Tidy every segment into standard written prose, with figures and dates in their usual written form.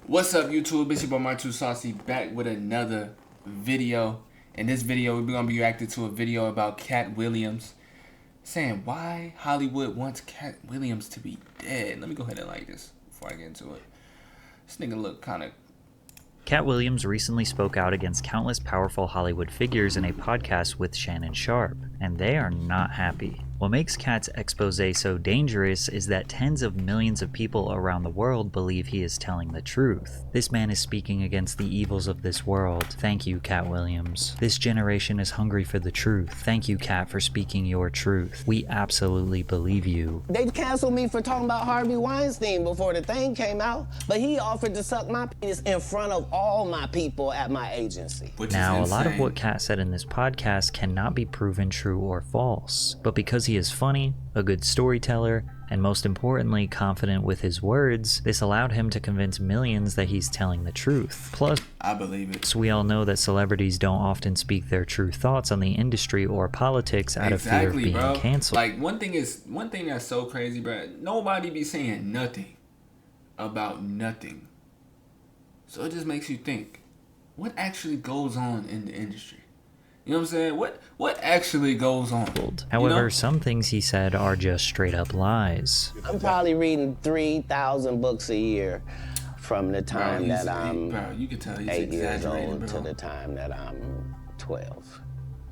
What's up, YouTube? It's your boy Mark Too Saucy back with another video. In this video, we're gonna be reacting to a video about Cat Williams, saying why Hollywood wants Cat Williams to be dead. Let me go ahead and like this before I get into it. This nigga look kind of... Cat Williams recently spoke out against countless powerful Hollywood figures in a podcast with Shannon Sharpe, and they are not happy. What makes Cat's expose so dangerous is that tens of millions of people around the world believe he is telling the truth. This man is speaking against the evils of this world. Thank you, Cat Williams. This generation is hungry for the truth. Thank you, Cat, for speaking your truth. We absolutely believe you. They canceled me for talking about Harvey Weinstein before the thing came out, but he offered to suck my penis in front of all my people at my agency. Now, a lot of what Cat said in this podcast cannot be proven true or false, but because he is funny, a good storyteller, and most importantly, confident with his words, this allowed him to convince millions that he's telling the truth. Plus, I believe it. We all know that celebrities don't often speak their true thoughts on the industry or politics out of fear of being canceled. Like, one thing that's so crazy, bro. Nobody be saying nothing about nothing. So it just makes you think, what actually goes on in the industry? You know what I'm saying? What actually goes on? However, you know? Some things he said are just straight up lies. I'm probably reading 3,000 books a year from the time that I'm 8 years old to the time that I'm 12.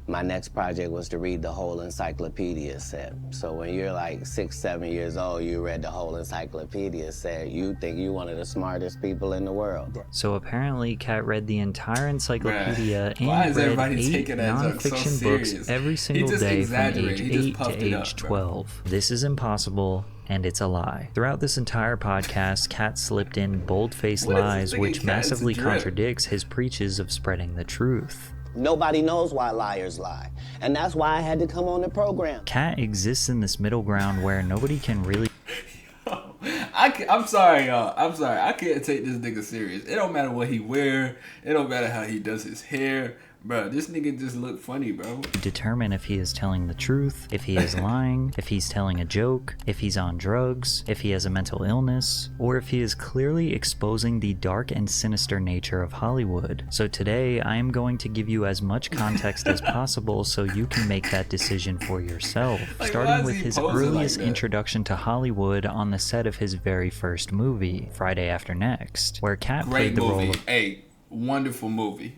My next project was to read the whole encyclopedia set. So when you're like 6, 7 years old, you read the whole encyclopedia set, you think you're one of the smartest people in the world. So apparently Cat read the entire encyclopedia and read 8 non-fiction books every single day from age 8 to age 12. This is impossible. And it's a lie. Throughout this entire podcast, Cat slipped in bold-faced lies which massively contradicts his preaches of spreading the truth. Nobody knows why liars lie. And that's why I had to come on the program. Cat exists in this middle ground where nobody can really... I'm sorry, y'all. I'm sorry. I can't take this nigga serious. It don't matter what he wear. It don't matter how he does his hair. Bro, this nigga just look funny, bro. Determine if he is telling the truth, if he is lying, if he's telling a joke, if he's on drugs, if he has a mental illness, or if he is clearly exposing the dark and sinister nature of Hollywood. So today, I am going to give you as much context as possible so you can make that decision for yourself. Starting with his earliest introduction to Hollywood on the set of his very first movie, Friday After Next, where Cat played the role of... Hey, wonderful movie.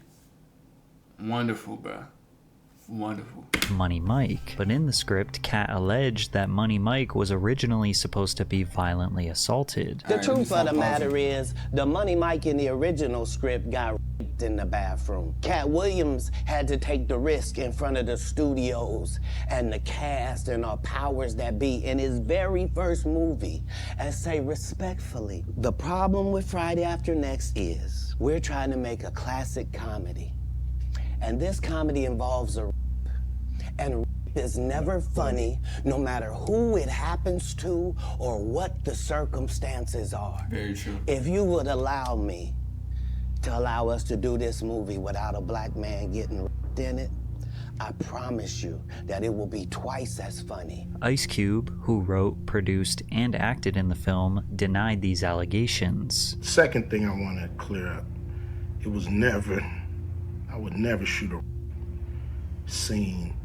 Wonderful, bro. Wonderful. Money Mike. But in the script, Cat alleged that Money Mike was originally supposed to be violently assaulted. The truth of the matter is, the Money Mike in the original script got raped in the bathroom. Cat Williams had to take the risk in front of the studios and the cast and our powers that be in his very first movie and say respectfully, the problem with Friday After Next is we're trying to make a classic comedy. And this comedy involves a rape. And rape is never funny, no matter who it happens to or what the circumstances are. Very true. If you would allow me to allow us to do this movie without a black man getting raped in it, I promise you that it will be twice as funny. Ice Cube, who wrote, produced, and acted in the film, denied these allegations. Second thing I want to clear up, I would never shoot a scene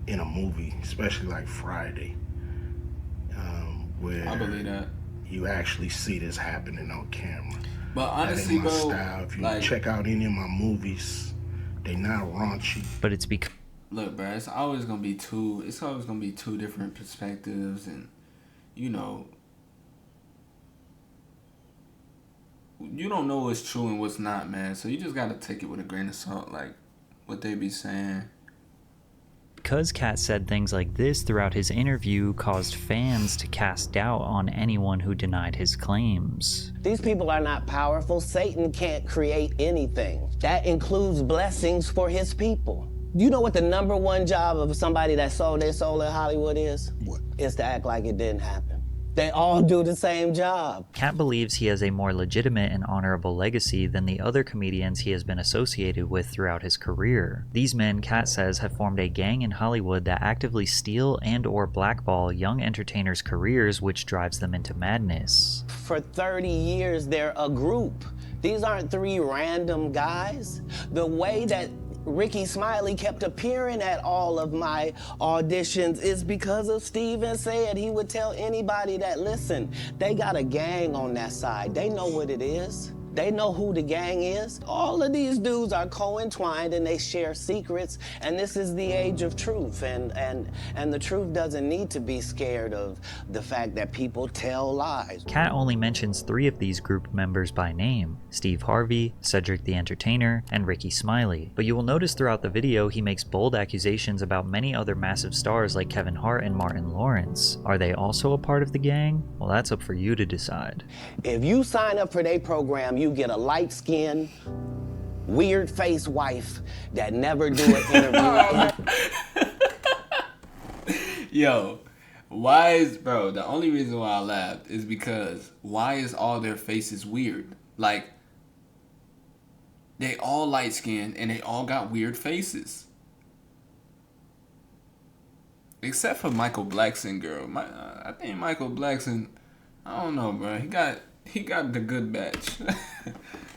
in a movie, especially like Friday, where I believe that you actually see this happening on camera. But honestly, that ain't my bro, style. If you check out any of my movies, they not raunchy. But it's because... Look, bro, it's always gonna be two different perspectives, and you know, you don't know what's true and what's not, man. So you just gotta take it with a grain of salt, like what they be saying. Because Cat said things like this throughout his interview caused fans to cast doubt on anyone who denied his claims. These people are not powerful. Satan can't create anything. That includes blessings for his people. You know what the #1 job of somebody that sold their soul in Hollywood is? What? Is to act like it didn't happen. They all do the same job. Cat believes he has a more legitimate and honorable legacy than the other comedians he has been associated with throughout his career. These men, Cat says, have formed a gang in Hollywood that actively steal and or blackball young entertainers' careers, which drives them into madness. For 30 years, they're a group. These aren't three random guys. The way that Ricky Smiley kept appearing at all of my auditions is because of Steven said he would tell anybody that, listen, they got a gang on that side. They know what it is. They know who the gang is. All of these dudes are co-entwined and they share secrets, and this is the age of truth, and the truth doesn't need to be scared of the fact that people tell lies. Cat only mentions 3 of these group members by name: Steve Harvey, Cedric the Entertainer, and Ricky Smiley. But you will notice throughout the video he makes bold accusations about many other massive stars like Kevin Hart and Martin Lawrence. Are they also a part of the gang? Well, that's up for you to decide. If you sign up for their program, you get a light-skinned, weird-faced wife that never do an interview. Yo, why is, bro, the only reason why I laughed is because why is all their faces weird? Like, they all light-skinned and they all got weird faces. Except for Michael Blackson, girl. I think Michael Blackson, I don't know, bro. He got the good batch.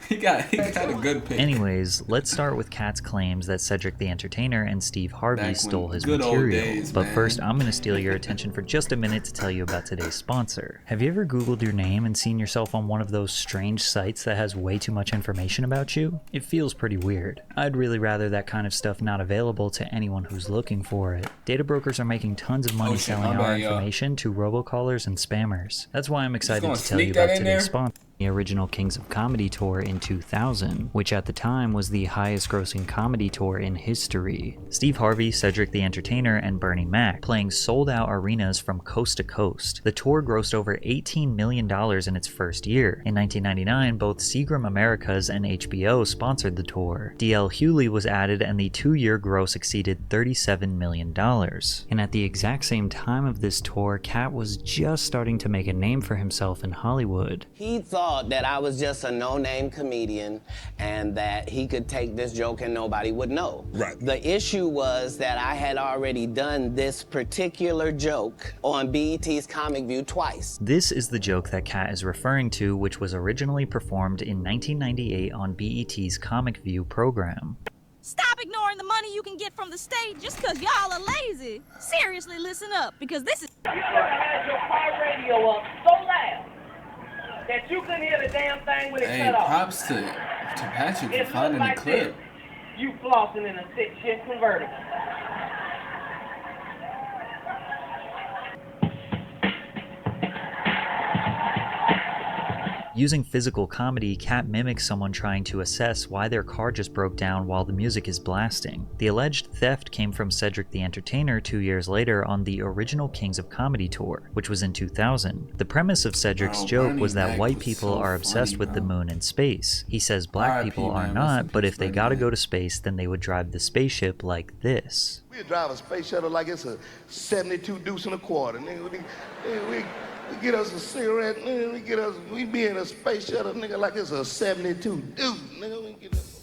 he got a good pick. Anyways, let's start with Cat's claims that Cedric the Entertainer and Steve Harvey stole his material. Days, but man. First, I'm going to steal your attention for just a minute to tell you about today's sponsor. Have you ever Googled your name and seen yourself on one of those strange sites that has way too much information about you? It feels pretty weird. I'd really rather that kind of stuff not available to anyone who's looking for it. Data brokers are making tons of money selling our information to robocallers and spammers. That's why I'm excited to tell you about today's sponsor. The original Kings of Comedy tour in 2000, which at the time was the highest grossing comedy tour in history. Steve Harvey, Cedric the Entertainer, and Bernie Mac playing sold out arenas from coast to coast. The tour grossed over $18 million in its first year. In 1999, both Seagram Americas and HBO sponsored the tour. D.L. Hewley was added and the 2-year gross exceeded $37 million. And at the exact same time of this tour, Cat was just starting to make a name for himself in Hollywood. He thought that I was just a no-name comedian and that he could take this joke and nobody would know. Right. The issue was that I had already done this particular joke on BET's Comic View twice. This is the joke that Cat is referring to, which was originally performed in 1998 on BET's Comic View program. Stop ignoring the money you can get from the state just because y'all are lazy. Seriously, listen up, because this is... You should have had your car radio up so loud that you couldn't hear the damn thing when it Hey, cut off. props to Patrick for It finding looked the like clip. this. You flossing in a 6-shift convertible. Using physical comedy, Cat mimics someone trying to assess why their car just broke down while the music is blasting. The alleged theft came from Cedric the Entertainer 2 years later on the original Kings of Comedy tour, which was in 2000. The premise of Cedric's joke was that white people are obsessed with the moon and space. He says black people are not, but if they gotta go to space, then they would drive the spaceship like this. We drive a space shuttle like it's a 72 deuce and a quarter. Nigga, we get us a cigarette, nigga, we be in a space shuttle, nigga, like it's a 72 deuce, nigga, we get us.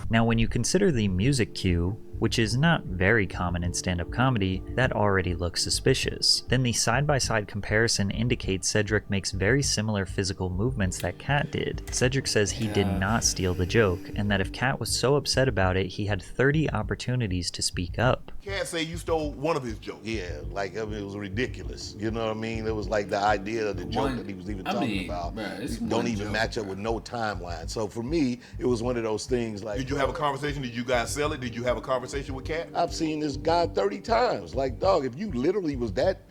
Now, when you consider the music cue, which is not very common in stand-up comedy, that already looks suspicious. Then the side-by-side comparison indicates Cedric makes very similar physical movements that Cat did. Cedric says he did not steal the joke, and that if Cat was so upset about it, he had 30 opportunities to speak up. Can't say you stole one of his jokes. Yeah, like, I mean, it was ridiculous. You know what I mean? It was like the idea of the joke that he was even talking about. Don't even match up with no timeline. So for me, it was one of those things like... Did you have a conversation? Did you guys sell it? Did you have a conversation with Cat? I've seen this guy 30 times. Like, dog, if you literally was that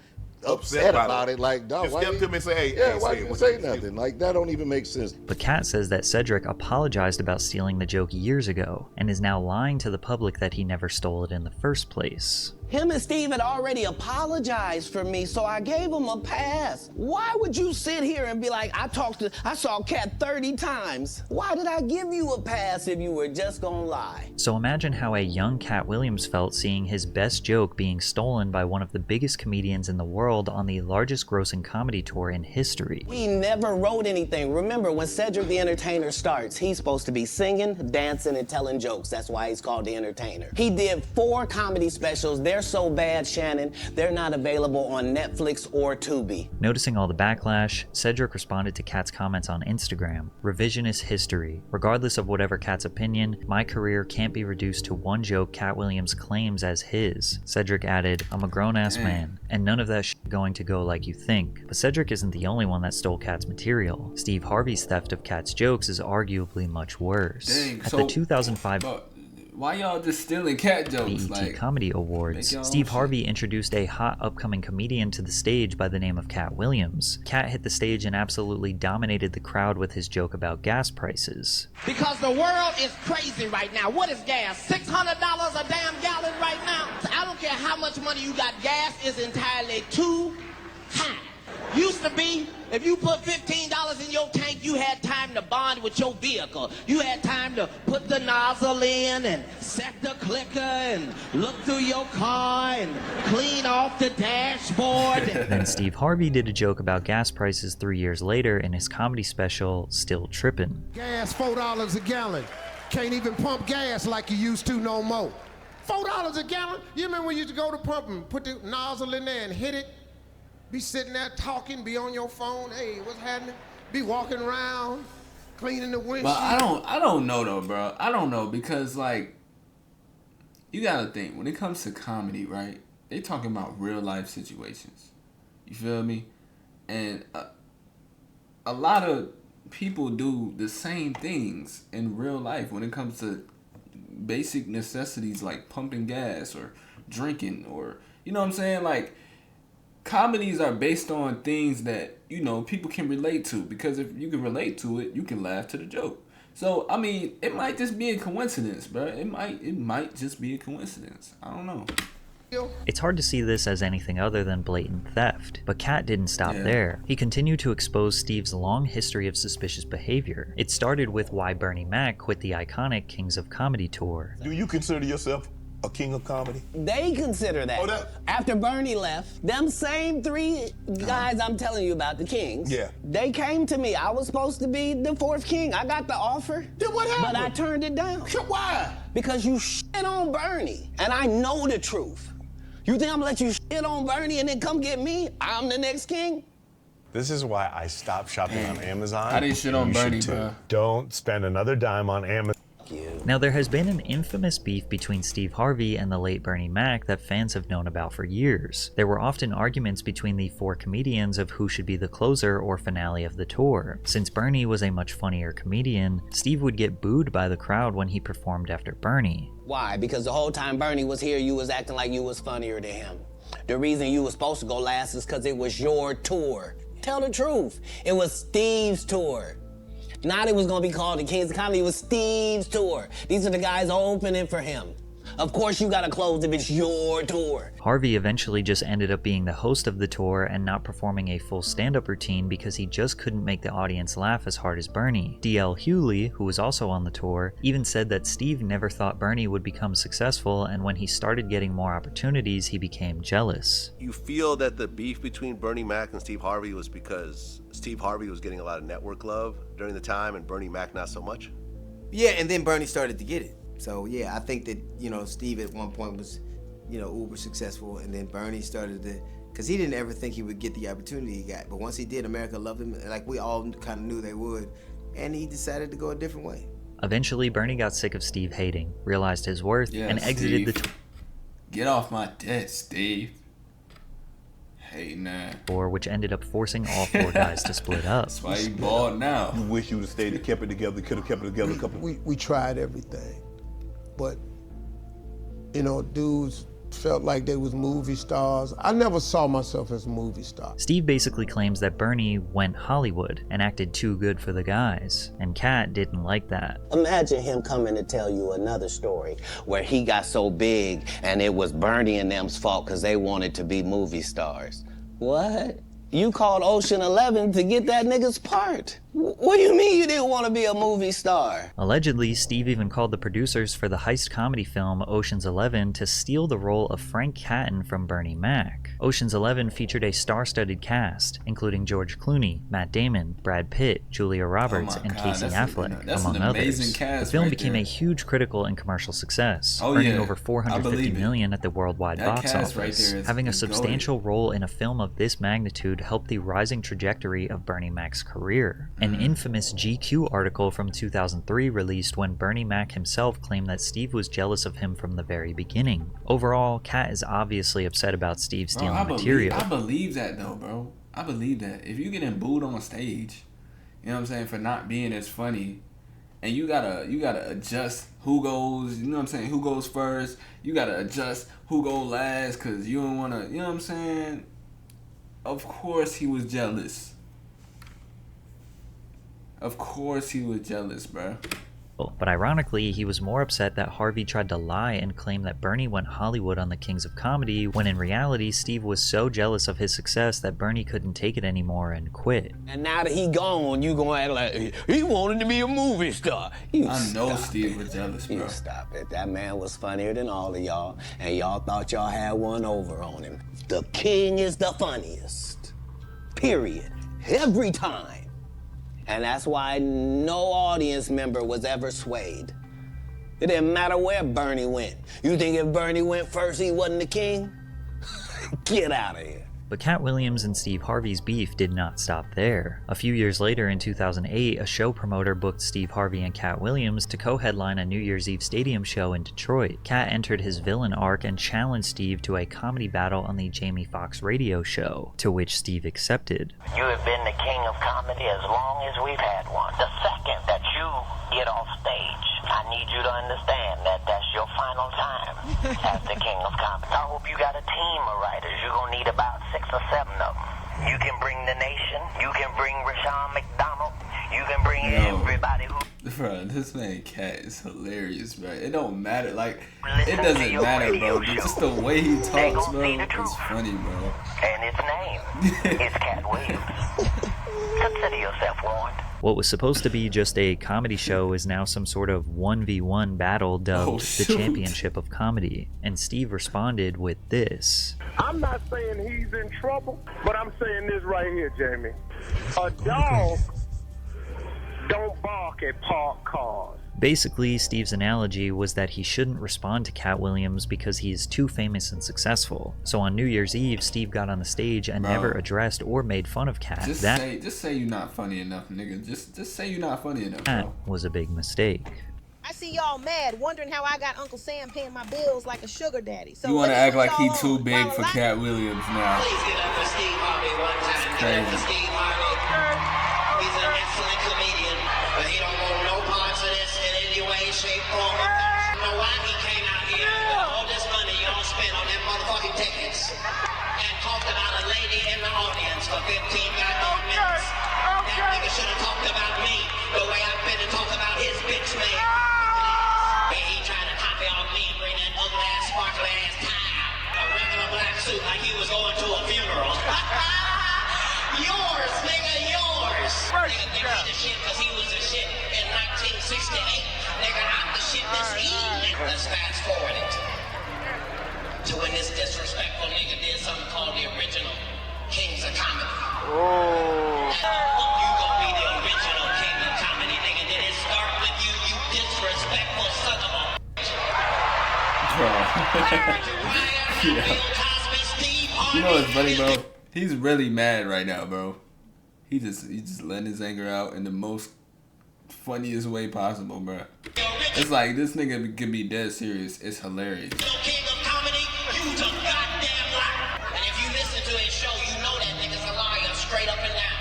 upset about it, like, dog, just why step to him and say, hey, yeah, why didn't you say nothing? Like, that don't even make sense. But Cat says that Cedric apologized about stealing the joke years ago, and is now lying to the public that he never stole it in the first place. Him and Steve had already apologized for me, so I gave him a pass. Why would you sit here and be like, I saw Cat 30 times? Why did I give you a pass if you were just gonna lie? So imagine how a young Cat Williams felt seeing his best joke being stolen by one of the biggest comedians in the world on the largest grossing comedy tour in history. We never wrote anything. Remember, when Cedric the Entertainer starts, he's supposed to be singing, dancing, and telling jokes. That's why he's called the Entertainer. He did 4 comedy specials. They're so bad, Shannon, they're not available on Netflix or Tubi. Noticing all the backlash, Cedric responded to Cat's comments on Instagram. Revisionist history. Regardless of whatever Cat's opinion, my career can't be reduced to one joke Cat Williams claims as his. Cedric added, I'm a grown-ass man, and none of that shit going to go like you think. But Cedric isn't the only one that stole Cat's material. Steve Harvey's theft of Cat's jokes is arguably much worse. Dang, At the 2005 why y'all just stealing Cat jokes? BET Comedy Awards, Steve Harvey introduced a hot upcoming comedian to the stage by the name of Cat Williams. Cat hit the stage and absolutely dominated the crowd with his joke about gas prices. Because the world is crazy right now. What is gas? $600 a damn gallon right now? I don't care how much money you got, gas is entirely too high. Used to be, if you put $15 in your tank, you had time to bond with your vehicle. You had time to put the nozzle in and set the clicker and look through your car and clean off the dashboard. Then Steve Harvey did a joke about gas prices 3 years later in his comedy special, Still Trippin'. Gas $4 a gallon. Can't even pump gas like you used to no more. $4 a gallon? You remember when you used to go to pump and put the nozzle in there and hit it? Be sitting there talking, be on your phone, hey, what's happening? Be walking around, cleaning the windshield. But I don't know though, bro. I don't know because like, you gotta think when it comes to comedy, right? They talking about real life situations. You feel me? And a lot of people do the same things in real life when it comes to basic necessities like pumping gas or drinking or, you know what I'm saying? Like, comedies are based on things that, you know, people can relate to, because if you can relate to it, you can laugh to the joke. So, I mean, it might just be a coincidence, bro. It might just be a coincidence. I don't know. It's hard to see this as anything other than blatant theft, but Cat didn't stop there. He continued to expose Steve's long history of suspicious behavior. It started with why Bernie Mac quit the iconic Kings of Comedy tour. Do you consider yourself a king of comedy? They consider that. After Bernie left, them same 3 guys I'm telling you about, the Kings, they came to me. I was supposed to be the 4th king. I got the offer. Then what happened? But I turned it down. Why? Because you shit on Bernie, and I know the truth. You think I'm gonna let you shit on Bernie and then come get me? I'm the next king? This is why I stopped shopping on Amazon. I didn't shit on Bernie, bro. Don't spend another dime on Amazon. Now, there has been an infamous beef between Steve Harvey and the late Bernie Mac that fans have known about for years. There were often arguments between the 4 comedians of who should be the closer or finale of the tour. Since Bernie was a much funnier comedian, Steve would get booed by the crowd when he performed after Bernie. Why? Because the whole time Bernie was here, you was acting like you was funnier than him. The reason you was supposed to go last is because it was your tour. Tell the truth. It was Steve's tour. Not it was gonna be called the Kings of Comedy, it was Steve's tour. These are the guys opening for him. Of course you gotta close if it's your tour. Harvey eventually just ended up being the host of the tour and not performing a full stand-up routine because he just couldn't make the audience laugh as hard as Bernie. D.L. Hewley, who was also on the tour, even said that Steve never thought Bernie would become successful, and when he started getting more opportunities, he became jealous. You feel that the beef between Bernie Mac and Steve Harvey was because Steve Harvey was getting a lot of network love during the time and Bernie Mac not so much? Yeah, and then Bernie started to get it. So yeah, I think that, you know, Steve at one point was, you know, uber successful, and then Bernie started to, because he didn't ever think he would get the opportunity he got. But once he did, America loved him, like we all kind of knew they would, and he decided to go a different way. Eventually, Bernie got sick of Steve hating, realized his worth, and exited the tour. Get off my desk, Steve. Hey, nah. Tour, which ended up forcing all 4 guys to split up. That's why you bald now. You wish you would have stayed and kept it together, could have kept it together a couple. We tried everything. But, you know, dudes felt like they was movie stars. I never saw myself as a movie star. Steve basically claims that Bernie went Hollywood and acted too good for the guys, and Cat didn't like that. Imagine him coming to tell you another story where he got so big and it was Bernie and them's fault because they wanted to be movie stars. What? You called Ocean 11 to get that nigga's part. What do you mean you didn't want to be a movie star? Allegedly, Steve even called the producers for the heist comedy film Ocean's 11 to steal the role of Frank Catton from Bernie Mac. Ocean's 11 featured a star-studded cast, including George Clooney, Matt Damon, Brad Pitt, Julia Roberts, and Casey Affleck, among others. The film became a huge critical and commercial success, earning over $450 million at the worldwide box office. Having a substantial role in a film of this magnitude helped the rising trajectory of Bernie Mac's career. An infamous GQ article from 2003 released when Bernie Mac himself claimed that Steve was jealous of him from the very beginning. Overall, Cat is obviously upset about Steve stealing material. I believe that though, bro. I believe that. If you getting booed on stage, you know what I'm saying, for not being as funny, and you gotta adjust who goes, you know what I'm saying, who goes first, you gotta adjust who goes last, cause you don't wanna, you know what I'm saying? Of course he was jealous. Of course he was jealous, bro. But ironically, he was more upset that Harvey tried to lie and claim that Bernie went Hollywood on the Kings of Comedy, when in reality, Steve was so jealous of his success that Bernie couldn't take it anymore and quit. And now that he gone, you gonna act like he wanted to be a movie star. I know Steve was jealous, bro. You stop it. That man was funnier than all of y'all, and y'all thought y'all had one over on him. The king is the funniest. Period. Every time. And that's why no audience member was ever swayed. It didn't matter where Bernie went. You think if Bernie went first, he wasn't the king? Get out of here. But Cat Williams and Steve Harvey's beef did not stop there. A few years later, in 2008, a show promoter booked Steve Harvey and Cat Williams to co-headline a New Year's Eve stadium show in Detroit. Cat entered his villain arc and challenged Steve to a comedy battle on the Jamie Foxx radio show, to which Steve accepted. You have been the king of comedy as long as we've had one. The second that you get off stage, I need you to understand that that's your final time as the king of comedy. I hope you got a team of writers. You're going to need about 6 or 7 of them. You can bring The Nation. You can bring Rashawn McDonald. You can bring everybody who... Bro, this man Cat is hilarious, bro. It don't matter. Like, it doesn't matter, bro. Just the way he talks, bro, is funny, bro. And its name is Cat Williams. Consider yourself warned. What was supposed to be just a comedy show is now some sort of 1v1 battle dubbed the Championship of Comedy, and Steve responded with this. I'm not saying he's in trouble, but I'm saying this right here, Jamie. A dog don't bark at parked cars. Basically, Steve's analogy was that he shouldn't respond to Cat Williams because he is too famous and successful. So on New Year's Eve, Steve got on the stage and never addressed or made fun of Cat. Just say you're not funny enough, nigga. Just say you're not funny enough, That bro. was a big mistake. I see y'all mad, wondering how I got Uncle Sam paying my bills like a sugar daddy. So You want to act like he too big for Cat Williams now. Please give up for Steve Harvey one time. Give up for Steve Harvey. He's an excellent comedian, but he don't want no parts of this in any way, shape, form, or fashion. I don't know why he came out here with all this money y'all spent on them motherfucking tickets and talked about a lady in the audience for 15 goddamn minutes. That nigga should have talked about me the way I've been to talk about his bitch man. He trying to copy off me and bring that ugly ass, sparkly ass tie out. A regular black suit like he was going to a funeral. Yours, nigga, yours. Nigga think he the shit because he was the shit in 1968. Nigga, I'm the shit this evening. Let's fast forward it to when this disrespectful nigga did something called the original Kings of Comedy. Oh. You gonna be the original King of Comedy, nigga. Did it start with you, you disrespectful son of a... You know what's funny, bro? He's really mad right now, bro. He just letting his anger out in the most funniest way possible, bro. It's like this nigga can be dead serious. It's hilarious. King of Comedy, you's a goddamn liar. And if you listen to his show, you know that nigga's a liar straight up and down.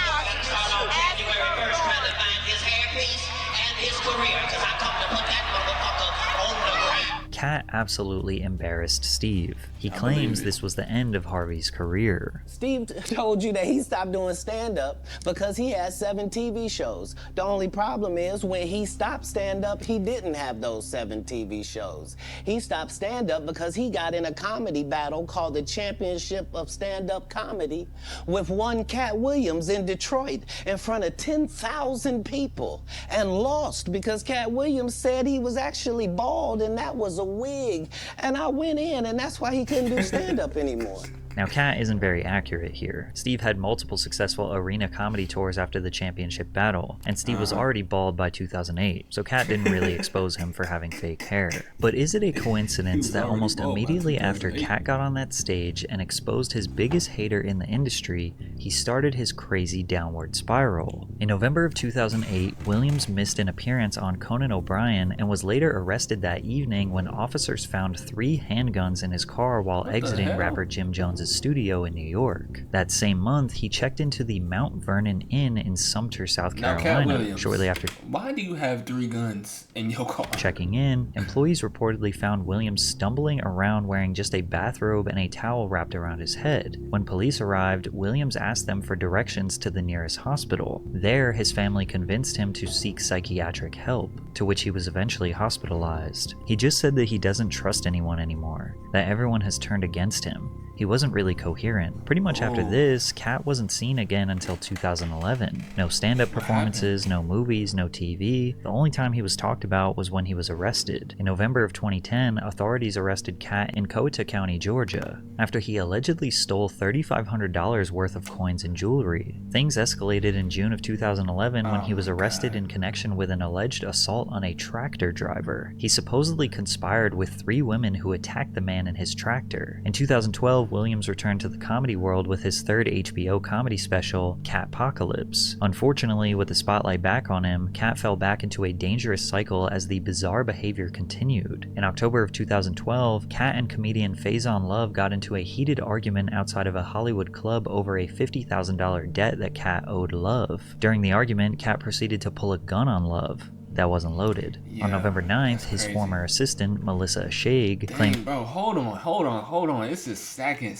Gotta start off January 1st trying to find his hairpiece and his career, because I come to put that motherfucker on the ground. Cat absolutely embarrassed Steve. He claims this was the end of Harvey's career. Steve told you that he stopped doing stand-up because he had 7 TV shows. The only problem is when he stopped stand-up, he didn't have those 7 TV shows. He stopped stand-up because he got in a comedy battle called the Championship of Stand-Up Comedy with one Cat Williams in Detroit in front of 10,000 people and lost because Cat Williams said he was actually bald and that was a wig. And I went in and that's why he couldn't do stand-up anymore. Now, Cat isn't very accurate here. Steve had multiple successful arena comedy tours after the championship battle, and Steve was already bald by 2008, so Cat didn't really expose him for having fake hair. But is it a coincidence that almost immediately after Cat got on that stage and exposed his biggest hater in the industry, he started his crazy downward spiral? In November of 2008, Williams missed an appearance on Conan O'Brien and was later arrested that evening when officers found 3 handguns in his car while exiting rapper Jim Jones' studio in New York. That same month, he checked into the Mount Vernon Inn in Sumter, South Carolina, shortly after. Why do you have 3 guns in your car? Checking in, employees reportedly found Williams stumbling around wearing just a bathrobe and a towel wrapped around his head. When police arrived, Williams asked them for directions to the nearest hospital. There, his family convinced him to seek psychiatric help, to which he was eventually hospitalized. He just said that he doesn't trust anyone anymore, that everyone has turned against him. He wasn't really coherent. Pretty much after this, Cat wasn't seen again until 2011. No stand-up performances, no movies, no TV. The only time he was talked about was when he was arrested. In November of 2010, authorities arrested Cat in Coweta County, Georgia, after he allegedly stole $3,500 worth of coins and jewelry. Things escalated in June of 2011 when he was arrested in connection with an alleged assault on a tractor driver. He supposedly conspired with 3 women who attacked the man in his tractor. In 2012, Williams returned to the comedy world with his 3rd HBO comedy special, Catpocalypse. Unfortunately, with the spotlight back on him, Cat fell back into a dangerous cycle as the bizarre behavior continued. In October of 2012, Cat and comedian Faison Love got into a heated argument outside of a Hollywood club over a $50,000 debt that Cat owed Love. During the argument, Cat proceeded to pull a gun on Love that wasn't loaded. On November 9th, his former assistant, Melissa Shag, claimed— Bro, hold on. It's just stacking.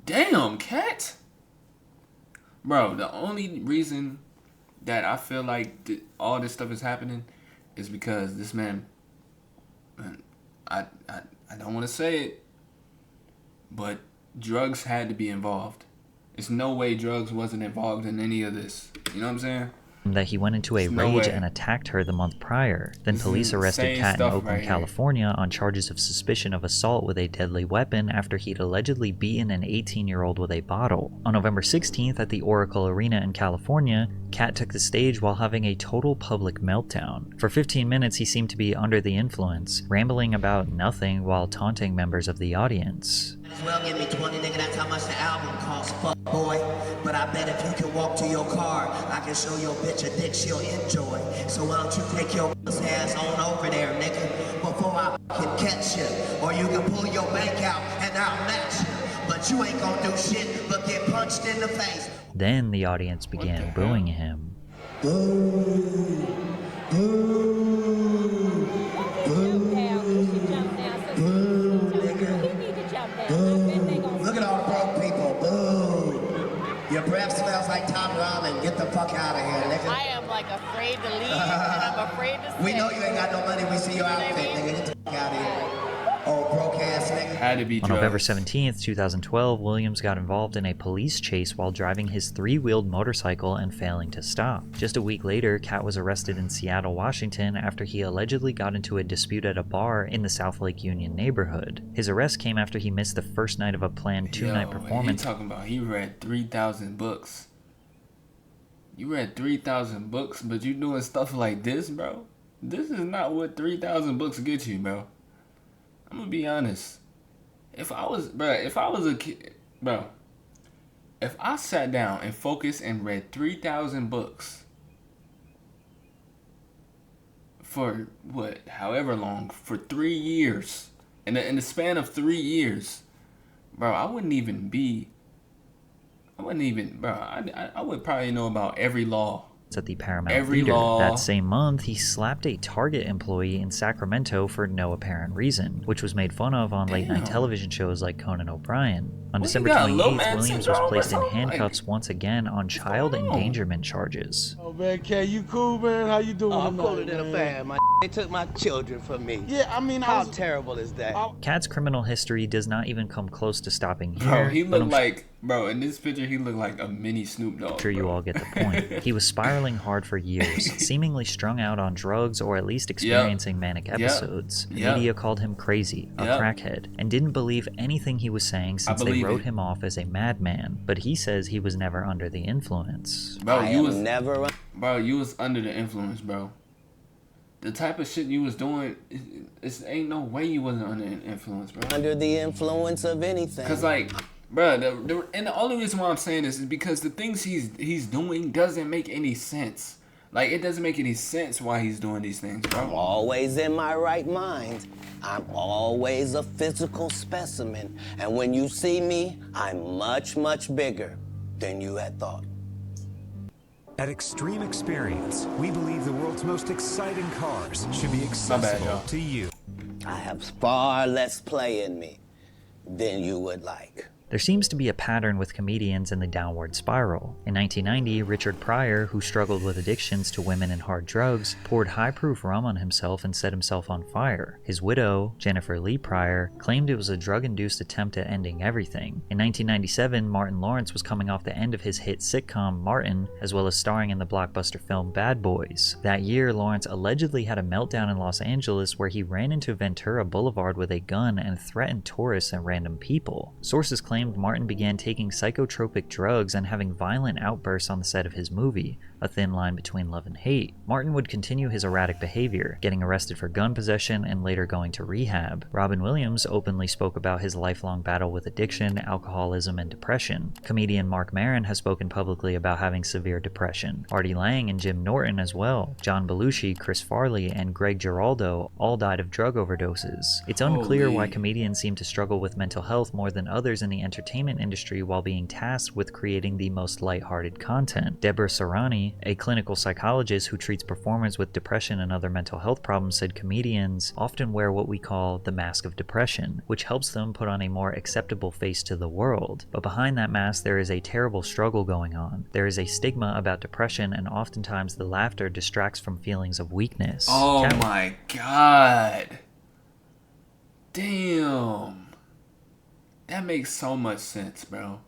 Damn, Cat. Bro, the only reason that I feel like all this stuff is happening is because this man, I don't want to say it, but drugs had to be involved. There's no way drugs wasn't involved in any of this. You know what I'm saying? that he went into a rage and attacked her the month prior. Then police arrested Cat in Oakland, California on charges of suspicion of assault with a deadly weapon after he'd allegedly beaten an 18-year-old with a bottle. On November 16th at the Oracle Arena in California, Cat took the stage while having a total public meltdown. For 15 minutes he seemed to be under the influence, rambling about nothing while taunting members of the audience. Well, give me 20, nigga, that's how much the album costs, fuck boy. But I bet if you can walk to your car, I can show your bitch a dick she'll enjoy. So why don't you take your ass on over there, nigga, before I can catch you. Or you can pull your bank out and I'll match you. But you ain't gonna do shit but get punched in the face. Then the audience began booing him. Boo! Boo! Boo! Look at all the broke people. Boo! Your breath smells like top ramen. Get the fuck out of here, nigga. I am like afraid to leave, and I'm afraid to stay. We know you ain't got no money. We see your outfit, nigga. Get the fuck out of here. Oh, broke ass nigga. Had to be On November 17th, 2012, Williams got involved in a police chase while driving his three-wheeled motorcycle and failing to stop. Just a week later, Cat was arrested in Seattle, Washington after he allegedly got into a dispute at a bar in the South Lake Union neighborhood. His arrest came after he missed the first night of a planned two-night performance. He talking about he read 3,000 books. You read 3,000 books, but you doing stuff like this, bro? This is not what 3,000 books get you, bro. I'm gonna be honest. If I was a kid, bro, if I sat down and focused and read 3,000 books for however long, for 3 years, in the span of 3 years, bro, I would probably know about every law at the Paramount Every Theater. law. That same month, he slapped a Target employee in Sacramento for no apparent reason, which was made fun of on late-night television shows like Conan O'Brien. On December got low 28th, man Williams was syndrome or placed in something? handcuffs once again on child endangerment charges. Oh man, K, you cool, man? How you doing? I'm tonight, cooler than a man? fan, man. They took my children from me. Yeah, I mean, how terrible is that? Cat's criminal history does not even come close to stopping here. Bro, he but looked like, bro, in this picture, he looked like a mini Snoop Dogg. I'm sure you all get the point. He was spiraling hard for years, seemingly strung out on drugs or at least experiencing manic episodes. The media called him crazy, a crackhead, and didn't believe anything he was saying since they wrote him off as a madman. But he says he was never under the influence. Bro, you was under the influence, bro. The type of shit you was doing, it ain't no way you wasn't under an influence, bro. Under the influence of anything. Cause like, bro, and the only reason why I'm saying this is because the things he's doing doesn't make any sense. Like, it doesn't make any sense why he's doing these things, bro. I'm always in my right mind. I'm always a physical specimen. And when you see me, I'm much, much bigger than you had thought. At Extreme Experience, we believe the world's most exciting cars should be accessible to you. I have far less play in me than you would like. There seems to be a pattern with comedians in the downward spiral. In 1990, Richard Pryor, who struggled with addictions to women and hard drugs, poured high-proof rum on himself and set himself on fire. His widow, Jennifer Lee Pryor, claimed it was a drug-induced attempt at ending everything. In 1997, Martin Lawrence was coming off the end of his hit sitcom Martin, as well as starring in the blockbuster film Bad Boys. That year, Lawrence allegedly had a meltdown in Los Angeles where he ran into Ventura Boulevard with a gun and threatened tourists and random people. Sources claim Martin began taking psychotropic drugs and having violent outbursts on the set of his movie, a thin line between love and hate. Martin would continue his erratic behavior, getting arrested for gun possession and later going to rehab. Robin Williams openly spoke about his lifelong battle with addiction, alcoholism, and depression. Comedian Marc Maron has spoken publicly about having severe depression. Artie Lang and Jim Norton as well. John Belushi, Chris Farley, and Greg Giraldo all died of drug overdoses. It's unclear why comedians seem to struggle with mental health more than others in the entertainment industry while being tasked with creating the most lighthearted content. Deborah Serrani, a clinical psychologist who treats performers with depression and other mental health problems, said comedians often wear what we call the mask of depression, which helps them put on a more acceptable face to the world. But behind that mask, there is a terrible struggle going on. There is a stigma about depression, and oftentimes the laughter distracts from feelings of weakness. Oh my God. Damn. That makes so much sense, bro.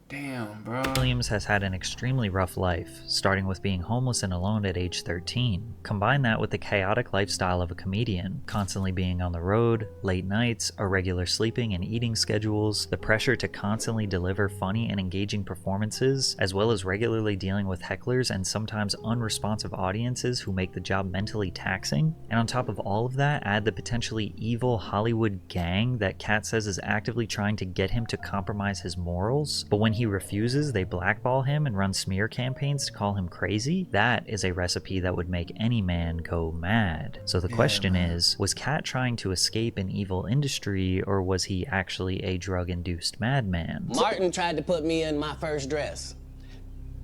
Damn, bro. Williams has had an extremely rough life, starting with being homeless and alone at age 13. Combine that with the chaotic lifestyle of a comedian, constantly being on the road, late nights, irregular sleeping and eating schedules, the pressure to constantly deliver funny and engaging performances, as well as regularly dealing with hecklers and sometimes unresponsive audiences who make the job mentally taxing. And on top of all of that, add the potentially evil Hollywood gang that Cat says is actively trying to get him to compromise his morals, but when he refuses, they blackball him and run smear campaigns to call him crazy. That is a recipe that would make any man go mad. So the question is, was Cat trying to escape an evil industry, or was he actually a drug-induced madman? Martin tried to put me in my first dress.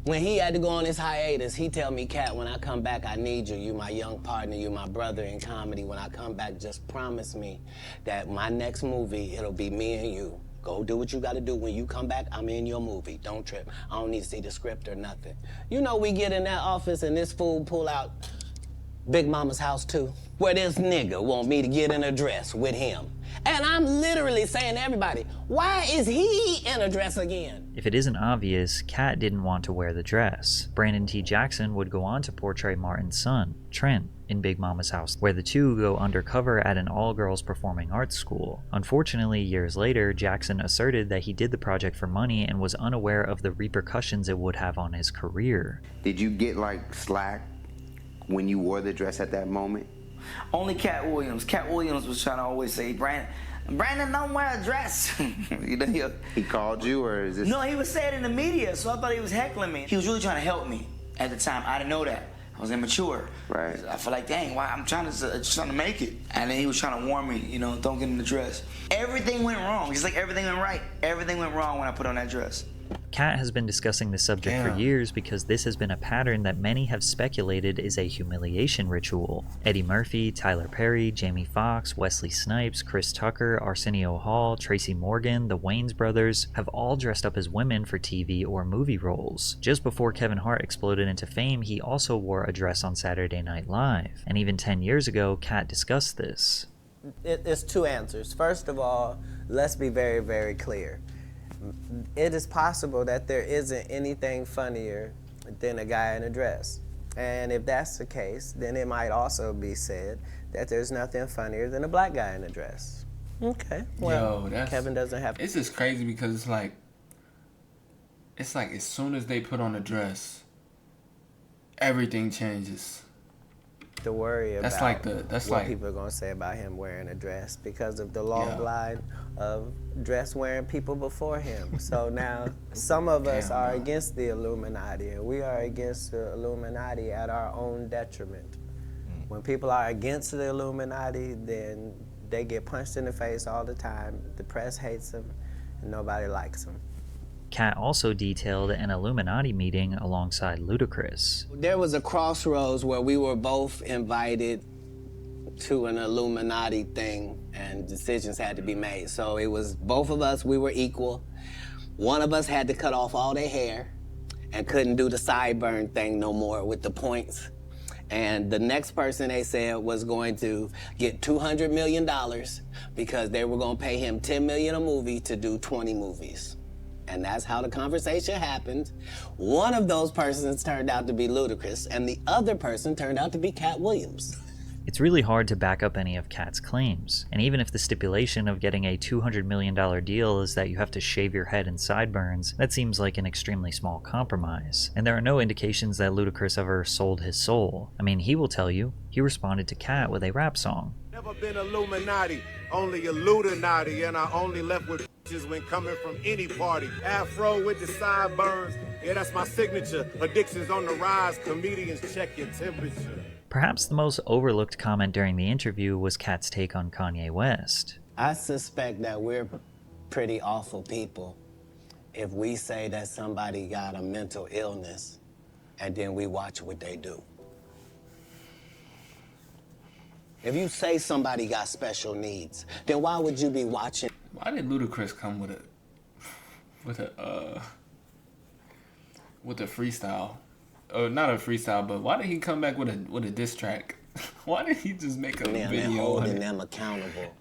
When he had to go on his hiatus, he tell me, Cat, when I come back, I need you. You my young partner, you my brother in comedy. When I come back, just promise me that my next movie, it'll be me and you. Go do what you gotta do. When you come back, I'm in your movie. Don't trip. I don't need to see the script or nothing. You know, we get in that office and this fool pull out Big Mama's House 2, where this nigga want me to get in a dress with him. And I'm literally saying to everybody, why is he in a dress again? If it isn't obvious, Cat didn't want to wear the dress. Brandon T. Jackson would go on to portray Martin's son, Trent, in Big Mama's House, where the two go undercover at an all-girls performing arts school. Unfortunately, years later, Jackson asserted that he did the project for money and was unaware of the repercussions it would have on his career. Did you get like slack when you wore the dress at that moment? Only Cat Williams. Cat Williams was trying to always say, Brandon, don't wear a dress. You know, he called you, or is this? No, he was saying it in the media, so I thought he was heckling me. He was really trying to help me at the time. I didn't know that. I was immature. Right. I feel like, dang, why I'm trying to make it. And then he was trying to warn me, you know, don't get in the dress. Everything went wrong. Just like everything went right. Everything went wrong when I put on that dress. Kat has been discussing this subject for years because this has been a pattern that many have speculated is a humiliation ritual. Eddie Murphy, Tyler Perry, Jamie Foxx, Wesley Snipes, Chris Tucker, Arsenio Hall, Tracy Morgan, the Wayans brothers have all dressed up as women for TV or movie roles. Just before Kevin Hart exploded into fame, he also wore a dress on Saturday Night Live. And even 10 years ago, Kat discussed this. It's two answers. First of all, let's be very, very clear. It is possible that there isn't anything funnier than a guy in a dress. And if that's the case, then it might also be said that there's nothing funnier than a black guy in a dress. Okay, well, Kevin doesn't have... It's just crazy because it's like as soon as they put on a dress, everything changes. To worry about that's what like people are going to say about him wearing a dress because of the long line of dress-wearing people before him. So now some of us are against the Illuminati, and we are against the Illuminati at our own detriment. When people are against the Illuminati, then they get punched in the face all the time. The press hates them, and nobody likes them. Kat also detailed an Illuminati meeting alongside Ludacris. There was a crossroads where we were both invited to an Illuminati thing and decisions had to be made. So it was both of us, we were equal. One of us had to cut off all their hair and couldn't do the sideburn thing no more with the points. And the next person, they said, was going to get $200 million because they were going to pay him $10 million a movie to do 20 movies. And that's how the conversation happened. One of those persons turned out to be Ludacris, and the other person turned out to be Cat Williams. It's really hard to back up any of Kat's claims, and even if the stipulation of getting a $200 million deal is that you have to shave your head and sideburns, that seems like an extremely small compromise. And there are no indications that Ludacris ever sold his soul. I mean, he will tell you, he responded to Kat with a rap song. Never been Illuminati, only Illuminati, and I only left with when coming from any party. Afro with the sideburns, yeah, that's my signature. Addictions on the rise, comedians check your temperature. Perhaps the most overlooked comment during the interview was Kat's take on Kanye West. I suspect that we're pretty awful people if we say that somebody got a mental illness and then we watch what they do. If you say somebody got special needs, then why would you be watching? Why did Ludacris come with a freestyle? Not a freestyle, but why did he come back with a diss track? Why did he just make a video and holding them accountable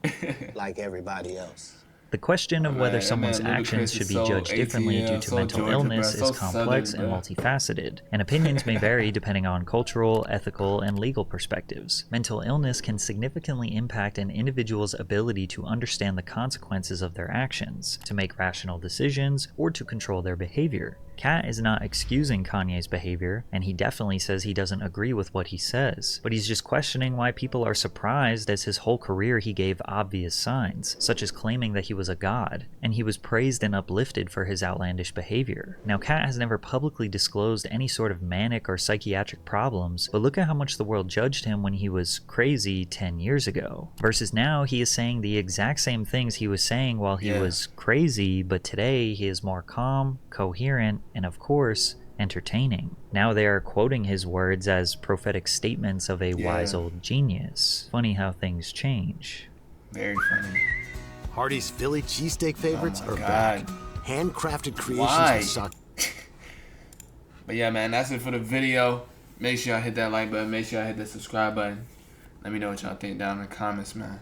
like everybody else? The question of whether someone's actions should be judged differently due to mental illness is complex and multifaceted, and opinions may vary depending on cultural, ethical, and legal perspectives. Mental illness can significantly impact an individual's ability to understand the consequences of their actions, to make rational decisions, or to control their behavior. Kat is not excusing Kanye's behavior, and he definitely says he doesn't agree with what he says, but he's just questioning why people are surprised as his whole career he gave obvious signs, such as claiming that he was a god, and he was praised and uplifted for his outlandish behavior. Now, Kat has never publicly disclosed any sort of manic or psychiatric problems, but look at how much the world judged him when he was crazy 10 years ago, versus now he is saying the exact same things he was saying while he was crazy, but today he is more calm, coherent, and of course, entertaining. Now they are quoting his words as prophetic statements of a wise old genius. Funny how things change. Very funny. Hardee's Philly cheesesteak favorites are back. Handcrafted creations with But yeah, man, that's it for the video. Make sure y'all hit that like button. Make sure y'all hit that subscribe button. Let me know what y'all think down in the comments, man.